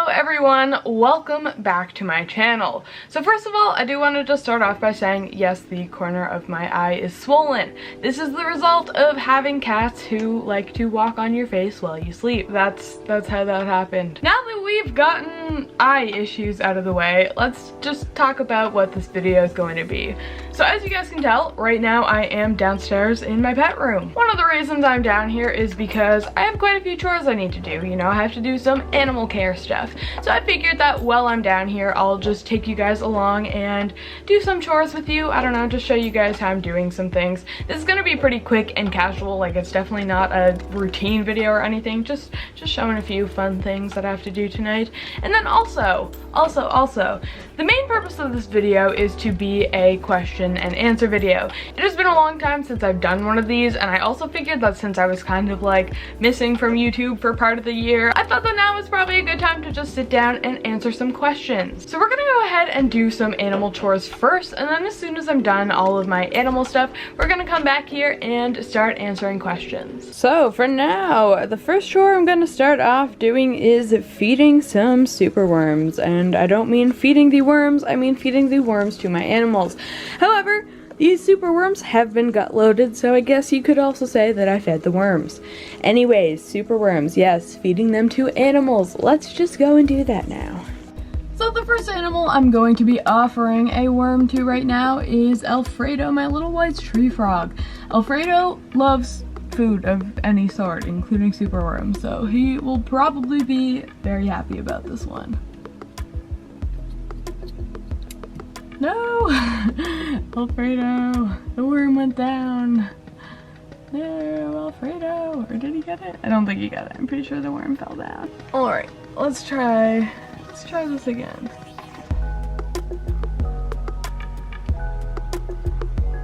everyone, welcome back to my channel. So first of all, I do want to just start off by saying yes, the corner of my eye is swollen. This is the result of having cats who like to walk on your face while you sleep. That's how that happened. Now that we've gotten eye issues out of the way, let's just talk about what this video is going to be. So as you guys can tell, right now I am downstairs in my pet room. One of the reasons I'm down here is because I have quite a few chores I need to do. You know, I have to do some animal care stuff. So I figured that while I'm down here, I'll just take you guys along and do some chores with you. I don't know, just show you guys how I'm doing some things. This is gonna be pretty quick and casual, like it's definitely not a routine video or anything, just showing a few fun things that I have to do tonight. And then also, the main purpose of this video is to be a question and answer video. It has been a long time since I've done one of these, and I also figured that since I was kind of like missing from YouTube for part of the year, I thought that now was probably a good time to just sit down and answer some questions. So we're gonna go ahead and do some animal chores first, and then as soon as I'm done all of my animal stuff, we're gonna come back here and start answering questions. So for now, the first chore I'm gonna start off doing is feeding some superworms, and I don't mean feeding the worms, I mean feeding the worms to my animals. However, these superworms have been gut loaded, so I guess you could also say that I fed the worms. Anyways, superworms, yes, feeding them to animals. Let's just go and do that now. So the first animal I'm going to be offering a worm to right now is Alfredo, my little white tree frog. Alfredo loves food of any sort, including superworms, so he will probably be very happy about this one. No! Alfredo! The worm went down! No, Alfredo! Or did he get it? I don't think he got it. I'm pretty sure the worm fell down. Alright, let's try this again.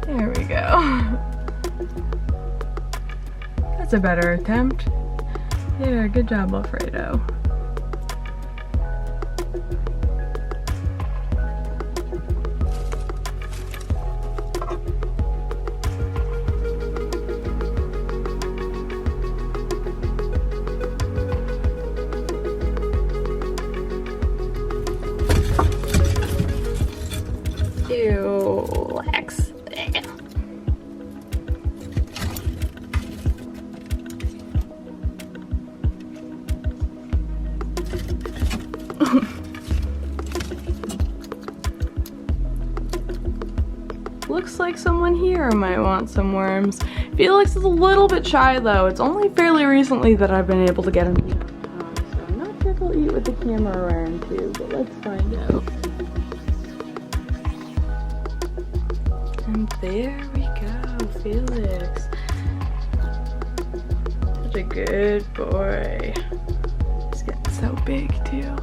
There we go. That's a better attempt. Yeah, good job, Alfredo. Relax. Looks like someone here might want some worms. Felix is a little bit shy though. It's only fairly recently that I've been able to get him to eat on the house, so I'm not sure if he'll eat with the camera around too, but let's find out. And there we go, Felix. Such a good boy. He's getting so big too.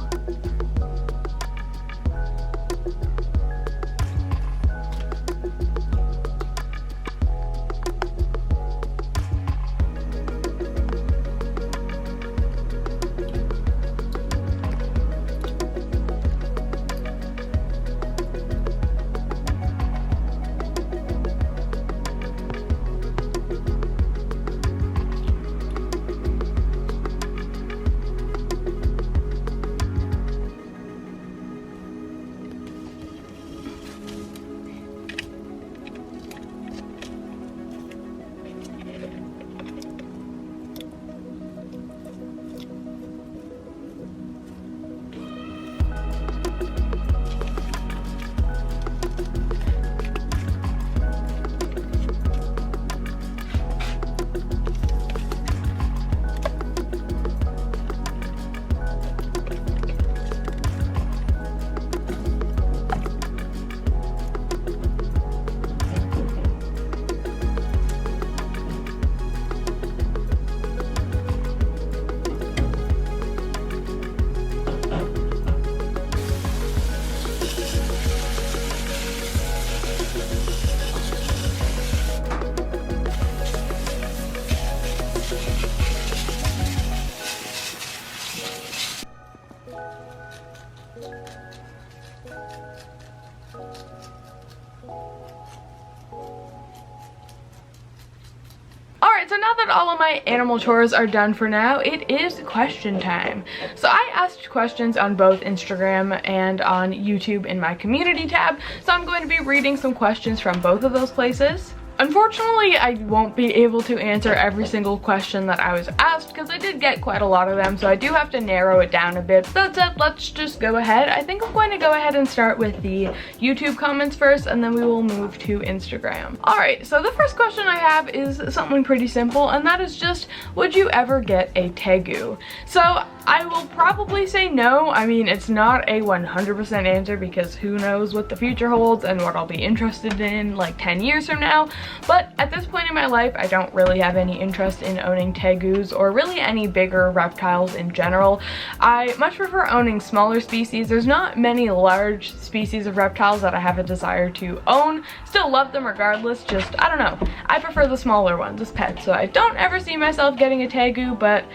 Alright, so now that all of my animal chores are done for now, it is question time. So I asked questions on both Instagram and on YouTube in my community tab, so I'm going to be reading some questions from both of those places. Unfortunately, I won't be able to answer every single question that I was asked because I did get quite a lot of them, so I do have to narrow it down a bit. That said, let's just go ahead. I think I'm going to go ahead and start with the YouTube comments first, and then we will move to Instagram. Alright, so the first question I have is something pretty simple, and that is just, would you ever get a tegu? So I will probably say no. I mean, it's not a 100% answer because who knows what the future holds and what I'll be interested in like 10 years from now. But at this point in my life, I don't really have any interest in owning tegus or really any bigger reptiles in general. I much prefer owning smaller species. There's not many large species of reptiles that I have a desire to own. Still love them regardless, just, I don't know. I prefer the smaller ones as pets, so I don't ever see myself getting a tegu, but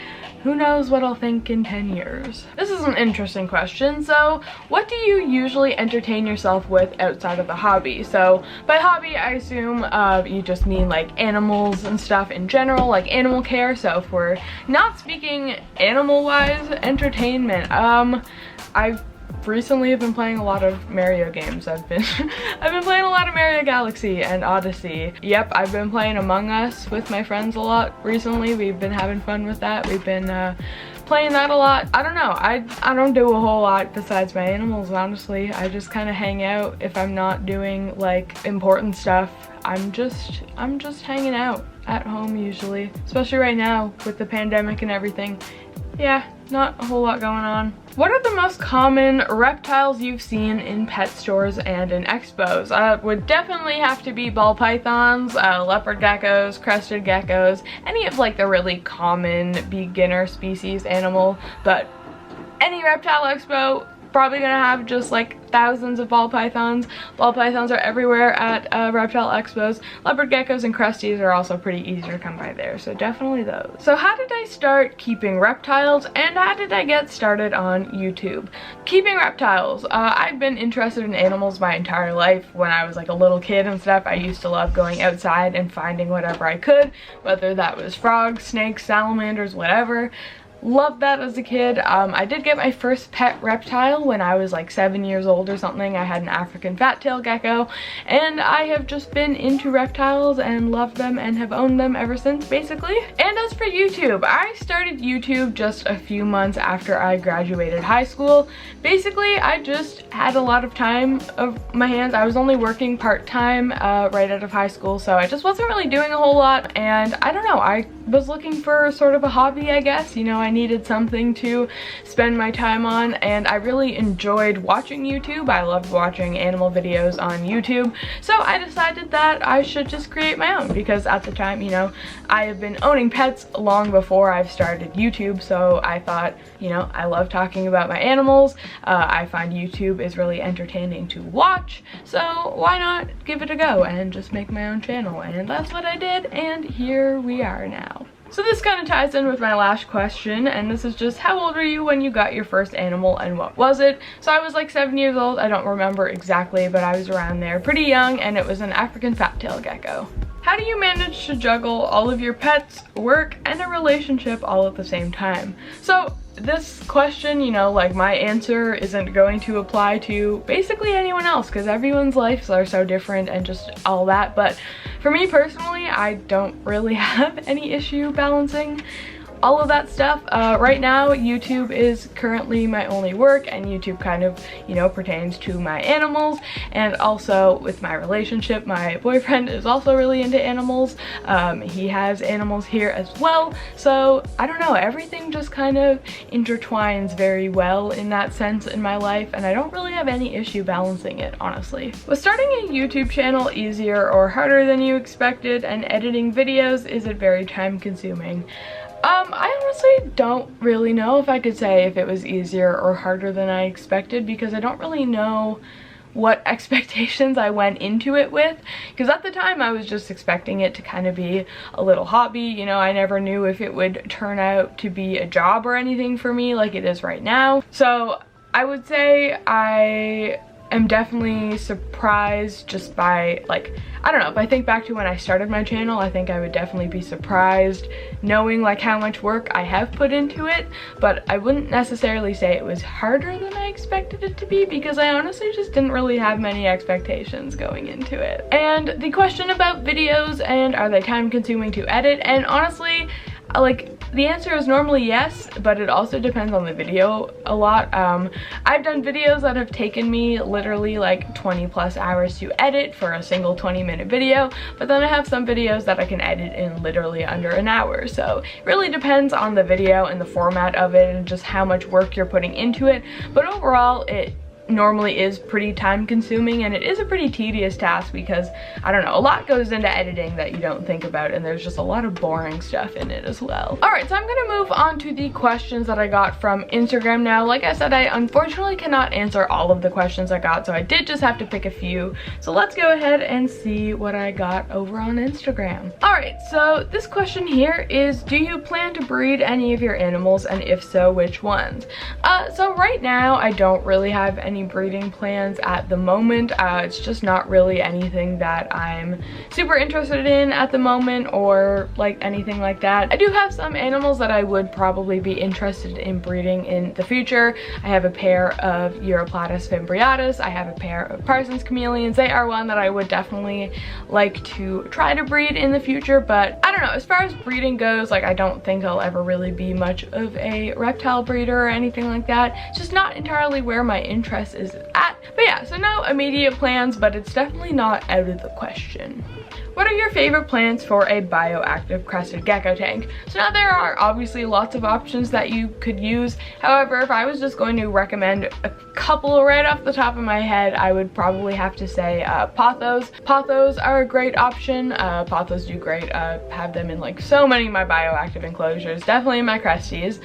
who knows what I'll think in 10 years. This is an interesting question. So what do you usually entertain yourself with outside of the hobby? So by hobby, I assume you just mean like animals and stuff in general, like animal care. So if we're not speaking animal-wise entertainment, I recently have been playing a lot of Mario games. I've been playing a lot of Mario Galaxy and Odyssey. Yep, I've been playing Among Us with my friends a lot recently. We've been having fun with that. We've been playing that a lot. I don't know, I don't do a whole lot besides my animals, honestly. I just kind of hang out. If I'm not doing like important stuff, I'm just hanging out at home usually, especially right now with the pandemic and everything. Yeah, not a whole lot going on. What are the most common reptiles you've seen in pet stores and in expos? Would definitely have to be ball pythons, leopard geckos, crested geckos, any of like the really common beginner species animal, but any reptile expo probably gonna have just like thousands of ball pythons. Ball pythons are everywhere at reptile expos. Leopard geckos and cresties are also pretty easy to come by there, so definitely those. So how did I start keeping reptiles, and how did I get started on YouTube? Keeping reptiles. I've been interested in animals my entire life. When I was like a little kid and stuff, I used to love going outside and finding whatever I could, whether that was frogs, snakes, salamanders, whatever. Loved that as a kid. I did get my first pet reptile when I was like 7 years old or something. I had an African fat-tailed gecko, and I have just been into reptiles and loved them and have owned them ever since, basically. And as for YouTube, I started YouTube just a few months after I graduated high school. Basically, I just had a lot of time of my hands. I was only working part-time right out of high school, so I just wasn't really doing a whole lot, and I don't know, I was looking for sort of a hobby, I guess. You know, I needed something to spend my time on, and I really enjoyed watching YouTube. I loved watching animal videos on YouTube, so I decided that I should just create my own, because at the time, you know, I have been owning pets long before I've started YouTube, so I thought, you know, I love talking about my animals. I find YouTube is really entertaining to watch, so why not give it a go and just make my own channel? And that's what I did, and here we are now. So this kind of ties in with my last question, and this is just, how old were you when you got your first animal and what was it? So I was like 7 years old. I don't remember exactly, but I was around there, pretty young, and it was an African fat-tailed gecko. How do you manage to juggle all of your pets, work, and a relationship all at the same time? So this question, you know, like my answer isn't going to apply to basically anyone else because everyone's lives are so different and just all that, but for me personally, I don't really have any issue balancing all of that stuff. Right now, YouTube is currently my only work, and YouTube kind of, you know, pertains to my animals, and also with my relationship. My boyfriend is also really into animals. He has animals here as well, so I don't know, everything just kind of intertwines very well in that sense in my life, and I don't really have any issue balancing it, honestly. Was starting a YouTube channel easier or harder than you expected, and editing videos, is it very time consuming? I honestly don't really know if I could say if it was easier or harder than I expected, because I don't really know what expectations I went into it with, because at the time I was just expecting it to kind of be a little hobby. You know, I never knew if it would turn out to be a job or anything for me like it is right now. So I would say I am definitely surprised just by, like, I don't know, if I think back to when I started my channel, I think I would definitely be surprised knowing like how much work I have put into it, but I wouldn't necessarily say it was harder than I expected it to be, because I honestly just didn't really have many expectations going into it. And the question about videos and are they time consuming to edit, and honestly, like, the answer is normally yes, but it also depends on the video a lot. I've done videos that have taken me literally like 20 plus hours to edit for a single 20-minute video, but then I have some videos that I can edit in literally under an hour. So it really depends on the video and the format of it and just how much work you're putting into it. But overall, it normally is pretty time consuming, and it is a pretty tedious task because, I don't know, a lot goes into editing that you don't think about, and there's just a lot of boring stuff in it as well. Alright, so I'm gonna move on to the questions that I got from Instagram now. Like I said, I unfortunately cannot answer all of the questions I got, so I did just have to pick a few. So let's go ahead and see what I got over on Instagram. Alright, so this question here is, do you plan to breed any of your animals, and if so, which ones? So right now I don't really have any breeding plans at the moment. It's just not really anything that I'm super interested in at the moment, or like anything like that. I do have some animals that I would probably be interested in breeding in the future. I have a pair of Europlatus fimbriatus, I have a pair of Parsons chameleons. They are one that I would definitely like to try to breed in the future, but I don't know, as far as breeding goes, like, I don't think I'll ever really be much of a reptile breeder or anything like that. It's just not entirely where my interest is at. But yeah, so no immediate plans, but it's definitely not out of the question. What are your favorite plants for a bioactive crested gecko tank? So now there are obviously lots of options that you could use. However, if I was just going to recommend a couple right off the top of my head, I would probably have to say pothos. Pothos are a great option. Pothos do great. Have them in like so many of my bioactive enclosures, definitely in my cresties.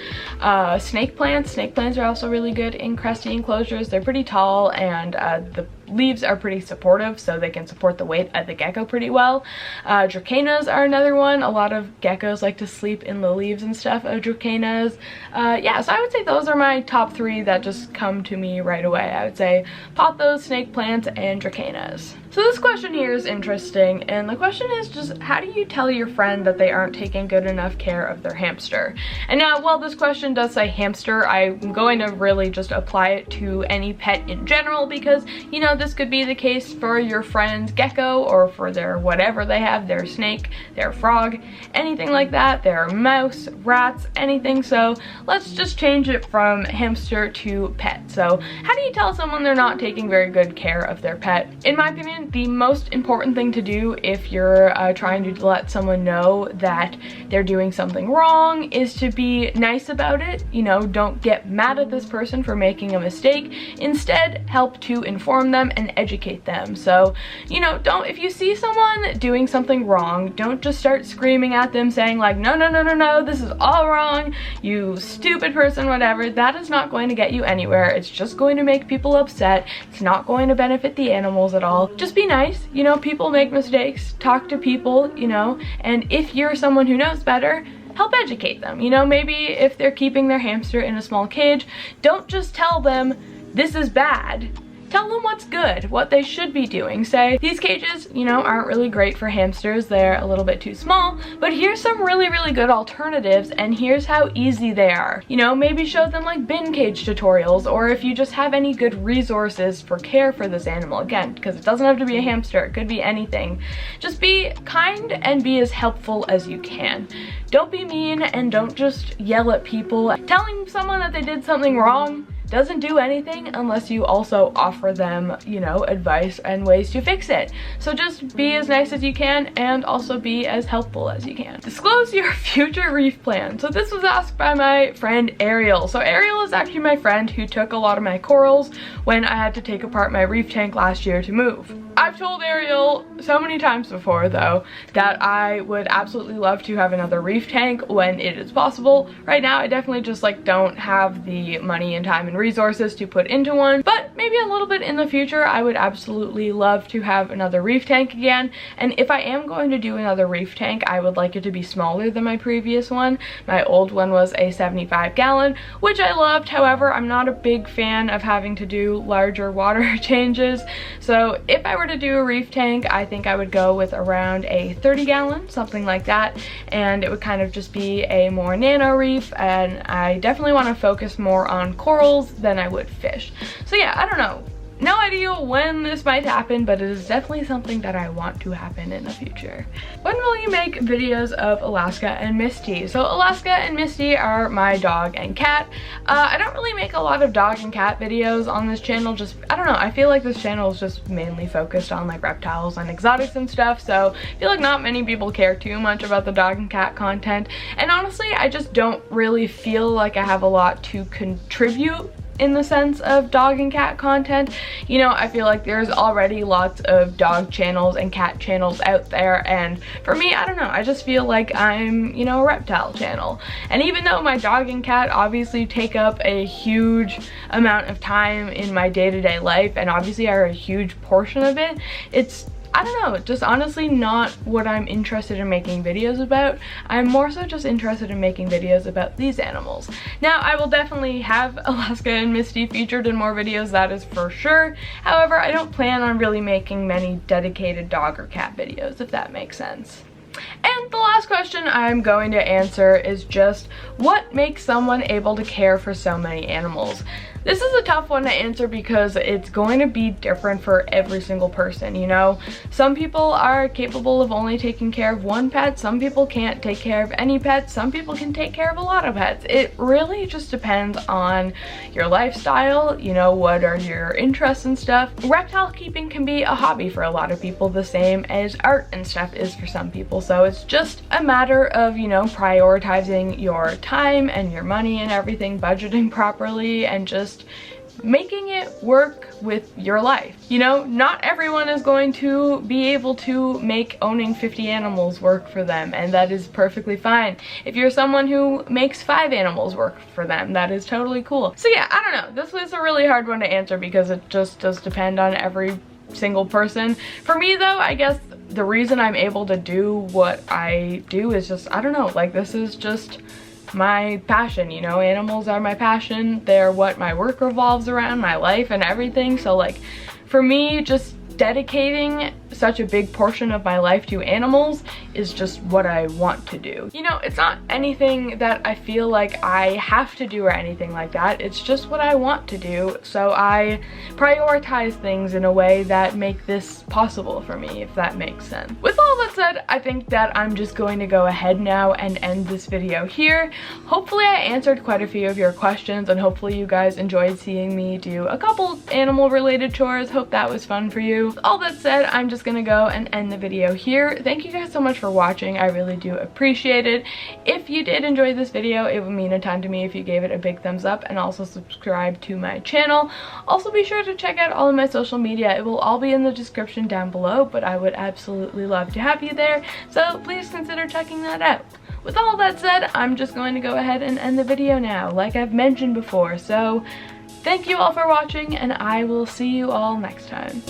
Snake plants are also really good in cresty enclosures. They're pretty tall, and the leaves are pretty supportive, so they can support the weight of the gecko pretty well. Dracaenas are another one. A lot of geckos like to sleep in the leaves and stuff of dracaenas. Yeah, so I would say those are my top three that just come to me right away. I would say pothos, snake plants, and dracaenas. So this question here is interesting, and the question is just, how do you tell your friend that they aren't taking good enough care of their hamster? And now, while this question does say hamster, I'm going to really just apply it to any pet in general, because, you know, this could be the case for your friend's gecko, or for their whatever they have, their snake, their frog, anything like that, their mouse, rats, anything. So let's just change it from hamster to pet. So how do you tell someone they're not taking very good care of their pet? In my opinion, the most important thing to do if you're trying to let someone know that they're doing something wrong is to be nice about it. You know, don't get mad at this person for making a mistake. Instead, help to inform them and educate them. So, you know, if you see someone doing something wrong, don't just start screaming at them saying like, no, no, no, no, no, this is all wrong, you stupid person, whatever. That is not going to get you anywhere. It's just going to make people upset. It's not going to benefit the animals at all. Just be nice. You know, people make mistakes. Talk to people, you know, and if you're someone who knows better, help educate them. You know, maybe if they're keeping their hamster in a small cage, don't just tell them this is bad. Tell them what's good, what they should be doing. Say, these cages, you know, aren't really great for hamsters. They're a little bit too small, but here's some really, really good alternatives, and here's how easy they are. You know, maybe show them like bin cage tutorials, or if you just have any good resources for care for this animal. Again, because it doesn't have to be a hamster, it could be anything. Just be kind and be as helpful as you can. Don't be mean, and don't just yell at people. Telling someone that they did something wrong doesn't do anything unless you also offer them, you know, advice and ways to fix it. So just be as nice as you can, and also be as helpful as you can. Disclose your future reef plan. So this was asked by my friend Ariel. So Ariel is actually my friend who took a lot of my corals when I had to take apart my reef tank last year to move. I've told Ariel so many times before though that I would absolutely love to have another reef tank when it is possible. Right now I definitely just like don't have the money and time and resources to put into one, but maybe a little bit in the future I would absolutely love to have another reef tank again. And if I am going to do another reef tank, I would like it to be smaller than my previous one. My old one was a 75-gallon, which I loved. However, I'm not a big fan of having to do larger water changes. So if I were to do a reef tank, I think I would go with around a 30-gallon, something like that, and it would kind of just be a more nano reef, and I definitely want to focus more on corals than I would fish. So yeah, I don't know. No idea when this might happen, but it is definitely something that I want to happen in the future. When will you make videos of Alaska and Misty? So Alaska and Misty are my dog and cat. I don't really make a lot of dog and cat videos on this channel. Just, I don't know, I feel like this channel is just mainly focused on like reptiles and exotics and stuff, so I feel like not many people care too much about the dog and cat content. And honestly, I just don't really feel like I have a lot to contribute in the sense of dog and cat content. You know, I feel like there's already lots of dog channels and cat channels out there, and for me, I don't know, I just feel like I'm, you know, a reptile channel. And even though my dog and cat obviously take up a huge amount of time in my day-to-day life and obviously are a huge portion of it, it's, I don't know, just honestly not what I'm interested in making videos about. I'm more so just interested in making videos about these animals. Now, I will definitely have Alaska and Misty featured in more videos, that is for sure. However, I don't plan on really making many dedicated dog or cat videos, if that makes sense. And the last question I'm going to answer is just, what makes someone able to care for so many animals? This is a tough one to answer because it's going to be different for every single person, you know? Some people are capable of only taking care of one pet, some people can't take care of any pets, some people can take care of a lot of pets. It really just depends on your lifestyle, you know, what are your interests and stuff. Reptile keeping can be a hobby for a lot of people, the same as art and stuff is for some people. So it's just a matter of, you know, prioritizing your time and your money and everything, budgeting properly, and just making it work with your life. You know, not everyone is going to be able to make owning 50 animals work for them, and that is perfectly fine. If you're someone who makes 5 animals work for them, that is totally cool. So yeah, I don't know. This was a really hard one to answer because it just does depend on every single person. For me though, I guess the reason I'm able to do what I do is just, I don't know, like this is just my passion, you know? Animals are my passion. They're what my work revolves around, my life and everything. So like for me, just dedicating such a big portion of my life to animals is just what I want to do. You know, it's not anything that I feel like I have to do or anything like that. It's just what I want to do. So I prioritize things in a way that make this possible for me, if that makes sense. With all that said, I think that I'm just going to go ahead now and end this video here. Hopefully I answered quite a few of your questions, and hopefully you guys enjoyed seeing me do a couple animal related chores. Hope that was fun for you. With all that said, I'm just gonna go and end the video here. Thank you guys so much for watching. I really do appreciate it. If you did enjoy this video, it would mean a ton to me if you gave it a big thumbs up and also subscribe to my channel. Also be sure to check out all of my social media. It will all be in the description down below, but I would absolutely love to have you there, so please consider checking that out. With all that said, I'm just going to go ahead and end the video now, like I've mentioned before. So thank you all for watching, and I will see you all next time.